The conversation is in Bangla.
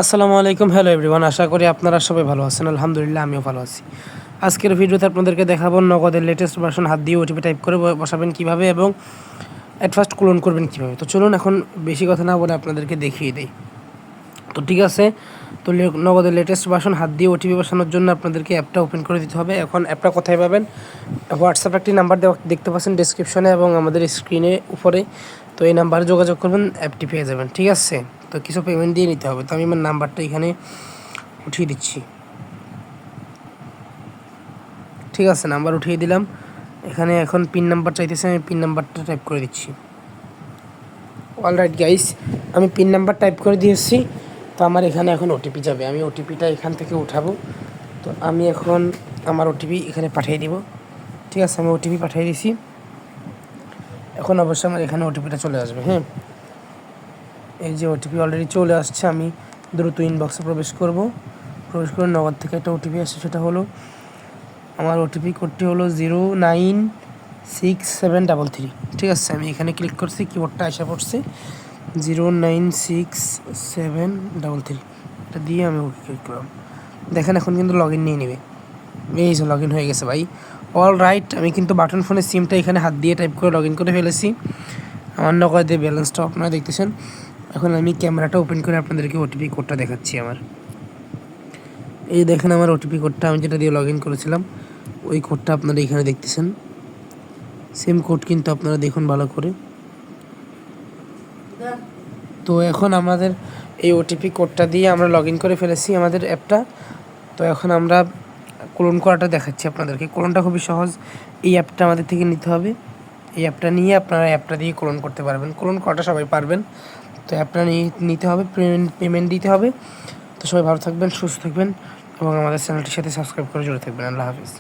আসসালামু আলাইকুম, হ্যালো এভরিওয়ান। আশা করি আপনারা সবাই ভালো আছেন। আলহামদুলিল্লাহ, আমিও ভালো আছি। আজকের ভিডিওতে আপনাদেরকে দেখাবো নগদের লেটেস্ট ভার্সন হাত দিয়ে ওটিপি টাইপ করে বসাবেন কীভাবে এবং অ্যাট ফার্স্ট ক্লোন করবেন কীভাবে। তো চলুন এখন বেশি কথা না বলে আপনাদেরকে দেখিয়ে দিই। তো ঠিক আছে, তো নগদের লেটেস্ট ভার্সন হাত দিয়ে ওটিপি বসানোর জন্য আপনাদেরকে অ্যাপটা ওপেন করে দিতে হবে। এখন অ্যাপটা কোথায় পাবেন? হোয়াটসঅ্যাপে একটি নাম্বার দেখতে পাচ্ছেন ডিসক্রিপশনে এবং আমাদের স্ক্রিনে উপরে। তো এই নাম্বারে যোগাযোগ করবেন, অ্যাপটি পেয়ে যাবেন। ঠিক আছে, তো কিছু পেমেন্ট দিয়ে নিতে হবে। তো আমি আমার নাম্বারটা এখানে উঠিয়ে দিচ্ছি। ঠিক আছে, নাম্বার উঠিয়ে দিলাম। এখানে এখন পিন নাম্বার চাইতেছে, আমি পিন নাম্বারটা টাইপ করে দিচ্ছি। অলরাইট গাইস, আমি পিন নাম্বার টাইপ করে দিয়েছি। তো আমার এখানে এখন ওটিপি যাবে, আমি ওটিপিটা এখান থেকে উঠাবো। তো আমি এখন আমার ওটিপি এখানে পাঠিয়ে দিব। ঠিক আছে, আমি ওটিপি পাঠিয়ে দিয়েছি। এখন অবশ্যই আমার এখানে ওটিপিটা চলে আসবে। হ্যাঁ, এই যে ওটিপি অলরেডি চলে আসছে। আমি দ্রুত ইনবক্সে প্রবেশ করে নগদ থেকে একটা ওটিপি আসছে, সেটা হলো আমার ওটিপি কোডটি হলো 0967333। ঠিক আছে, আমি এখানে ক্লিক করছি, কিবোর্ডটা আসা পড়ছে 0967333। এটা দিয়ে আমি ওকে ক্লিক করলাম। দেখেন এখন কিন্তু লগ ইন নিয়ে নেবে। এই যে লগ ইন হয়ে গেছে ভাই। অল রাইট, আমি কিন্তু বাটন ফোনের সিমটা এখানে হাত দিয়ে টাইপ করে লগ ইন করে ফেলেছি। আমার নগদের ব্যালেন্সটা আপনারা দেখতেছেন। এখন আমি ক্যামেরাটা ওপেন করে আপনাদেরকে ওটিপি কোডটা দেখাচ্ছি। আমার এই দেখেন আমার ওটিপি কোডটা, আমি যেটা দিয়ে লগ ইন করেছিলাম ওই কোডটা আপনারা এখানে দেখতেছেন। সেম কোড কিন্তু আপনারা দেখুন ভালো করে। তো এখন আমাদের এই ওটিপি কোডটা দিয়ে আমরা লগ ইন করে ফেলেছি আমাদের অ্যাপটা। তো এখন আমরা ক্লোন করাটা দেখাচ্ছি আপনাদেরকে। ক্লোনটা খুবই সহজ। এই অ্যাপটা আমাদের থেকে নিতে হবে। এই অ্যাপটা নিয়ে আপনারা অ্যাপটা দিয়ে ক্লোন করতে পারবেন। ক্লোন করাটা সবাই পারবেন। তো অ্যাপটা নিতে হবে, পেমেন্ট দিতে হবে। তো সবাই ভালো থাকবেন, সুস্থ থাকবেন এবং আমাদের চ্যানেলটির সাথে সাবস্ক্রাইব করে জুড়ে থাকবেন। আল্লাহ হাফিজ।